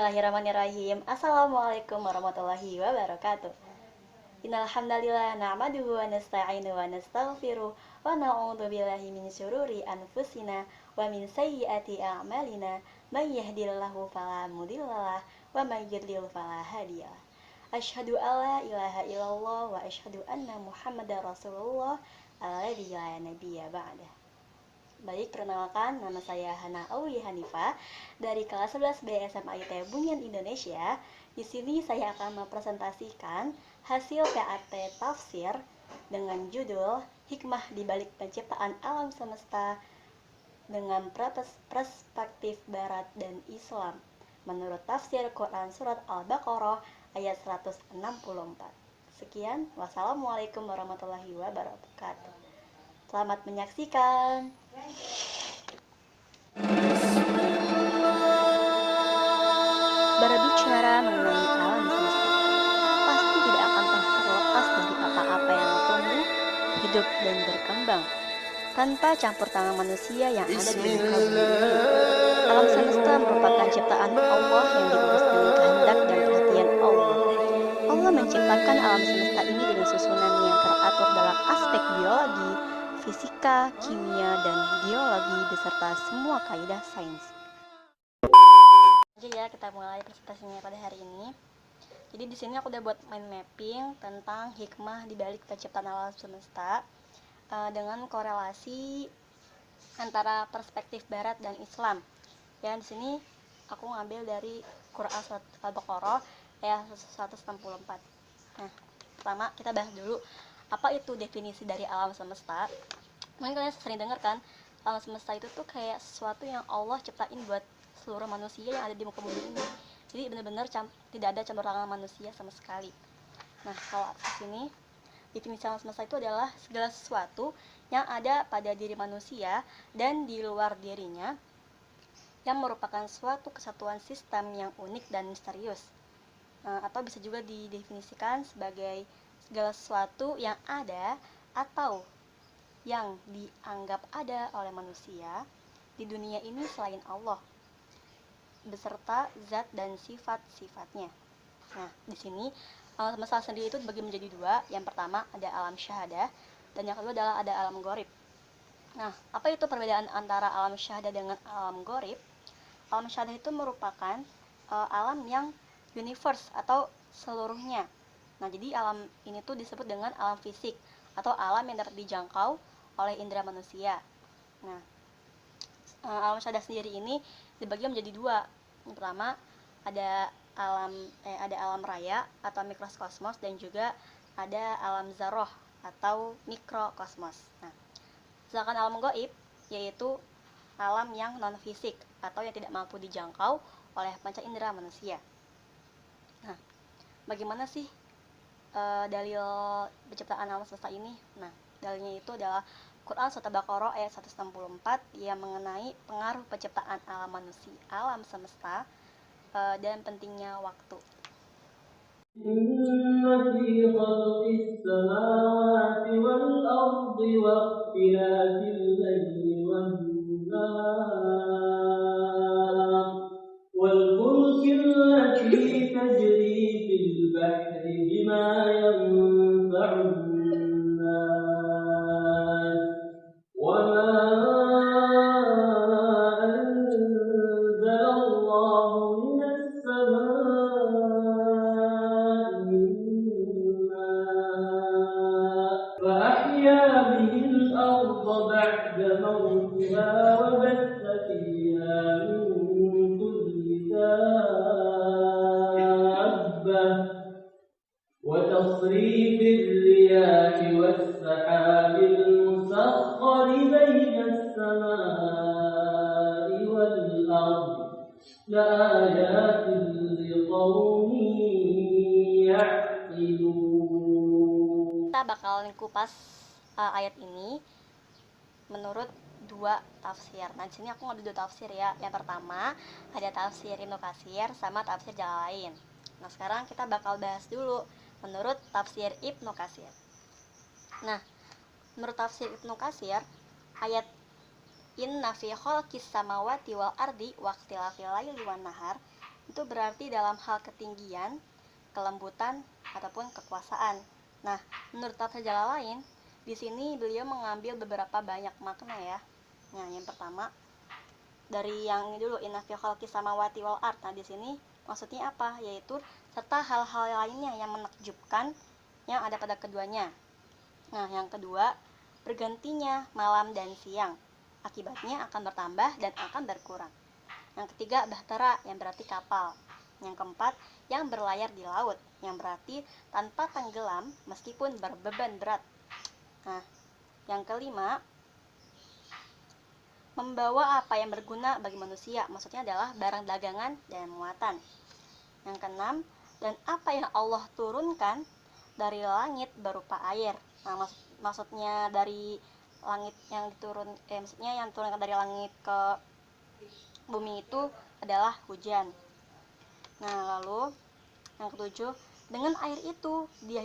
Bismillahirrahmanirrahim. Assalamualaikum warahmatullahi wabarakatuh. Innal hamdalillah nahmaduhu wa nasta'inu wa nastaghfiruh wa na'udzu billahi min syururi anfusina wa min sayyiati a'malina may yahdihillahu fala mudhillalah wa may yudlil fala hadiyalah. Asyhadu alla ilaha illallah wa asyhadu anna Muhammadar Rasulullah alladzi la nabiyya ba'dah. Baik, perkenalkan, nama saya Hana Aulia Hanifah dari kelas 11 B SMA IT Bunyan Indonesia. Di sini saya akan mempresentasikan hasil PAT tafsir dengan judul Hikmah di Balik Penciptaan Alam Semesta dengan Perspektif Barat dan Islam menurut tafsir Quran Surat Al-Baqarah ayat 164. Sekian, wassalamualaikum warahmatullahi wabarakatuh. Selamat menyaksikan. Berbicara mengenai alam semesta, pasti tidak akan pernah terlepas dari apa-apa yang tumbuh, hidup, dan berkembang tanpa campur tangan manusia yang ada di muka bumi ini. Alam semesta merupakan ciptaan Allah yang diurus dengan kehendak dan perhatian Allah. Allah menciptakan alam semesta ini dengan susunan yang teratur dalam aspek biologi, fisika, kimia, dan geologi beserta semua kaidah sains. Oke ya, kita mulai presentasinya pada hari ini. Jadi di sini aku udah buat mind mapping tentang hikmah di balik penciptaan alam semesta dengan korelasi antara perspektif Barat dan Islam. Ya, di sini aku ngambil dari Quran Surat Al-Baqarah ayat 164. Nah, pertama kita bahas dulu apa itu definisi dari alam semesta. Mungkin kalian sering dengar kan, alam semesta itu tuh kayak sesuatu yang Allah ciptain buat seluruh manusia yang ada di muka bumi ini. Jadi benar-benar tidak ada campur tangan manusia sama sekali. Nah, kalau di sini definisi alam semesta itu adalah segala sesuatu yang ada pada diri manusia dan di luar dirinya yang merupakan suatu kesatuan sistem yang unik dan misterius. Atau bisa juga didefinisikan sebagai segala sesuatu yang ada atau yang dianggap ada oleh manusia di dunia ini selain Allah, beserta zat dan sifat-sifatnya. Nah, di sini alam semesta sendiri itu dibagi menjadi dua. Yang pertama ada alam syahadah dan yang kedua adalah ada alam ghaib. Nah, apa itu perbedaan antara alam syahadah dengan alam ghaib? Alam syahadah itu merupakan alam yang universe atau seluruhnya. Nah, jadi alam ini tuh disebut dengan alam fisik atau alam yang dapat dijangkau oleh indera manusia. Nah, alam syahadah sendiri ini dibagi menjadi dua. Yang pertama ada alam raya atau mikrokosmos dan juga ada alam zarroh atau mikrokosmos. Nah, sedangkan alam gaib yaitu alam yang non fisik atau yang tidak mampu dijangkau oleh panca indera manusia. Nah, bagaimana sih dalil penciptaan alam semesta ini? Nah, dalilnya itu adalah Quran Surat Al-Baqarah ayat 164 yang mengenai pengaruh penciptaan alam semesta dan pentingnya waktu. Inna fi khalqis samawati wal ardi wa ikhtilafil layli wan nahar wal fulki allati tajri fil bahri bima yanfa'un nas wa ma anzalallahu minas samaa'i فأحيا به الأرض بعد موتها وبث فيها من كل دابة وتصريف الرياح والسحاب المسخر بين السماء والأرض لآيات لقوم يعقلون. Kita bakalan kupas ayat ini menurut dua tafsir. Nah, di sini aku ngambil dua tafsir ya. Yang pertama ada tafsir Ibnu Katsir sama tafsir Jalalain. Nah, sekarang kita bakal bahas dulu menurut tafsir Ibnu Katsir. Nah, menurut tafsir Ibnu Katsir, ayat Inna fi khalqis samawati wal ardi wa ikhtilafil laili wan nahar itu berarti dalam hal ketinggian, kelembutan, ataupun kekuasaan. Nah, menurut tafsir Jalalain, di sini beliau mengambil beberapa banyak makna ya. Nah, yang pertama dari yang ini dulu, inna fi khalqis samawati wal ard. Nah, di sini maksudnya apa? Yaitu serta hal-hal lainnya yang menakjubkan yang ada pada keduanya. Nah, yang kedua, bergantinya malam dan siang. Akibatnya akan bertambah dan akan berkurang. Yang ketiga, bahtera, yang berarti kapal. Yang keempat, yang berlayar di laut, yang berarti tanpa tenggelam meskipun berbeban berat. Nah, yang kelima, membawa apa yang berguna bagi manusia, maksudnya adalah barang dagangan dan muatan. Yang keenam, dan apa yang Allah turunkan dari langit berupa air. Nah, maksudnya dari langit yang maksudnya yang turunkan dari langit ke bumi itu adalah hujan. Nah, lalu yang ketujuh, dengan air itu dia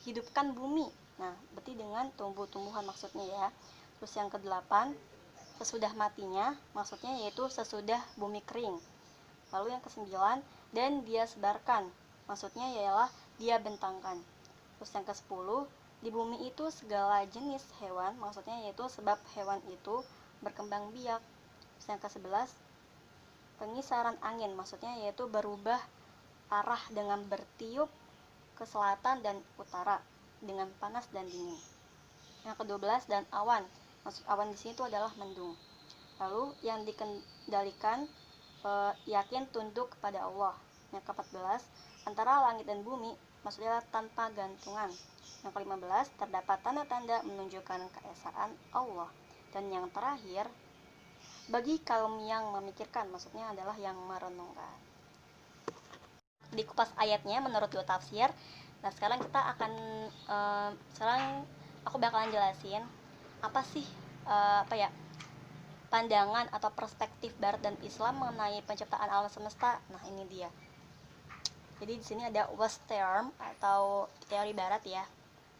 hidupkan bumi. Nah, berarti dengan tumbuh-tumbuhan maksudnya ya. Terus yang kedelapan, sesudah matinya, maksudnya yaitu sesudah bumi kering. Lalu yang kesembilan, dan dia sebarkan, maksudnya ialah dia bentangkan. Terus yang ke-10, di bumi itu segala jenis hewan, maksudnya yaitu sebab hewan itu berkembang biak. Terus yang ke-11, pengisaran angin, maksudnya yaitu berubah arah dengan bertiup ke selatan dan utara dengan panas dan dingin. Yang ke-12, dan awan. Maksud awan di sini itu adalah mendung. Lalu yang dikendalikan yakin tunduk kepada Allah. Yang ke-14, antara langit dan bumi, maksudnya tanpa gantungan. Yang ke-15, terdapat tanda-tanda menunjukkan keesaan Allah. Dan yang terakhir, bagi kaum yang memikirkan, maksudnya adalah yang merenungkan. Di kupas ayatnya menurut dua tafsir. Nah, sekarang kita akan sekarang aku bakalan jelasin apa sih pandangan atau perspektif Barat dan Islam mengenai penciptaan alam semesta. Nah, ini dia. Jadi di sini ada West term atau teori Barat ya.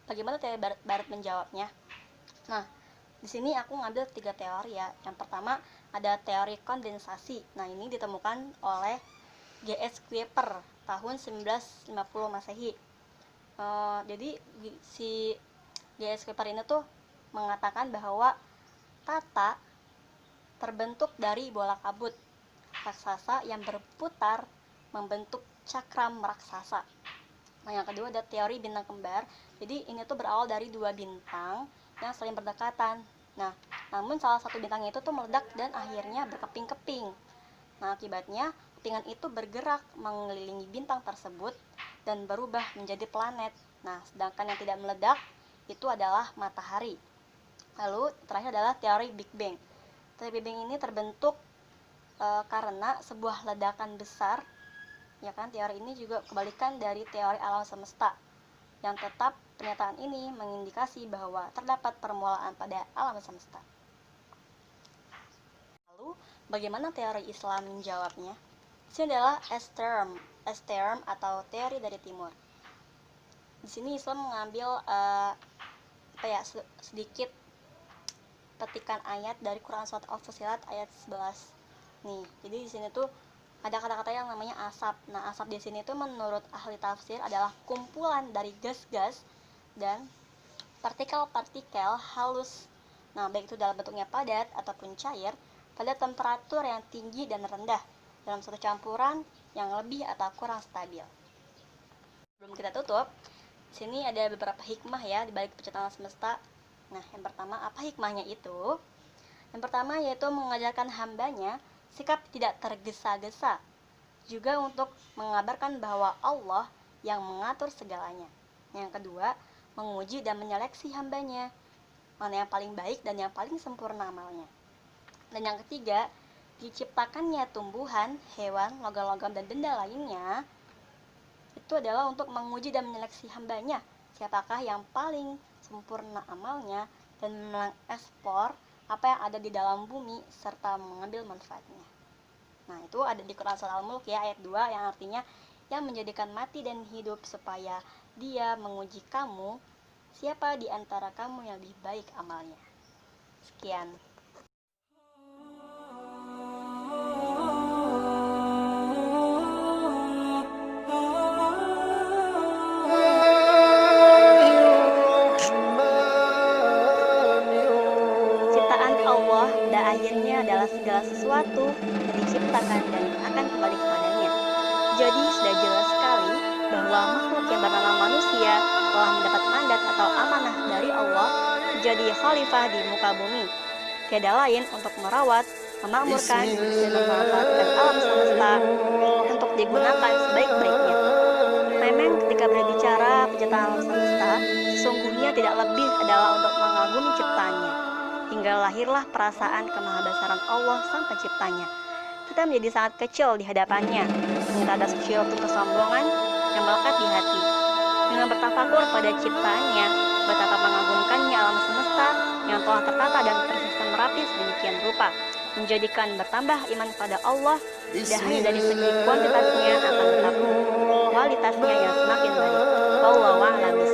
Bagaimana teori Barat menjawabnya? Nah, di sini aku ngambil 3 teori ya. Yang pertama ada teori kondensasi. Nah, ini ditemukan oleh G.S. Kuiper tahun 1950 Masehi. Jadi si G.S. Kuiper ini tuh mengatakan bahwa tata terbentuk dari bola kabut raksasa yang berputar membentuk cakram raksasa. Nah, yang kedua ada teori bintang kembar. Jadi ini tuh berawal dari 2 bintang yang saling berdekatan. Nah, namun salah satu bintang itu tuh meledak dan akhirnya berkeping-keping. Nah, akibatnya kepingan itu bergerak mengelilingi bintang tersebut dan berubah menjadi planet. Nah, sedangkan yang tidak meledak itu adalah matahari. Lalu terakhir adalah teori Big Bang. Teori Big Bang ini terbentuk karena sebuah ledakan besar, ya kan? Teori ini juga kebalikan dari teori alam semesta, yang tetap pernyataan ini mengindikasi bahwa terdapat permulaan pada alam semesta. Lalu, bagaimana teori Islam menjawabnya? Ini adalah S-term atau teori dari timur. Di sini Islam mengambil sedikit petikan ayat dari Quran surat Al-Fussilat ayat 11. Nih, jadi di sini tuh ada kata-kata yang namanya asap. Nah, asap di sini tuh menurut ahli tafsir adalah kumpulan dari gas-gas dan partikel-partikel halus. Nah, baik itu dalam bentuknya padat ataupun cair pada temperatur yang tinggi dan rendah dalam suatu campuran yang lebih atau kurang stabil. Sebelum kita tutup, sini ada beberapa hikmah ya di balik penciptaan semesta. Nah, yang pertama, apa hikmahnya itu? Yang pertama yaitu mengajarkan hambanya sikap tidak tergesa-gesa, juga untuk mengabarkan bahwa Allah yang mengatur segalanya. Yang kedua, menguji dan menyeleksi hambanya, mana yang paling baik dan yang paling sempurna amalnya. Dan yang ketiga, diciptakannya tumbuhan, hewan, logam-logam dan benda lainnya itu adalah untuk menguji dan menyeleksi hambanya, siapakah yang paling sempurna amalnya dan mengekspor apa yang ada di dalam bumi serta mengambil manfaatnya. Nah, itu ada di Quran Surah Al-Mulk ya ayat 2 yang artinya yang menjadikan mati dan hidup supaya dia menguji kamu siapa di antara kamu yang lebih baik amalnya. Sekian. Dia adalah segala sesuatu yang diciptakan dan akan kembali kepadanya. Jadi sudah jelas sekali bahwa makhluk yang bernama manusia telah mendapat mandat atau amanah dari Allah menjadi khalifah di muka bumi. Tiada lain untuk merawat, memakmurkan, dan memanfaatkan alam semesta untuk digunakan sebaik-baiknya. Memang ketika berbicara penciptaan alam semesta, sesungguhnya tidak lebih adalah untuk mengagumi ciptaannya, hingga lahirlah perasaan kemahabesaran Allah sang penciptanya. Kita menjadi sangat kecil di hadapannya, hingga ada sekecil pun kesombongan yang melekat di hati. Dengan bertafakur pada ciptaannya, betapa mengagumkannya alam semesta yang telah tertata dan tersistem rapi sedemikian rupa, menjadikan bertambah iman pada Allah tidak hanya dari segi kuantitasnya, akan tetapi kualitasnya yang semakin baik. Wallahu a'lam.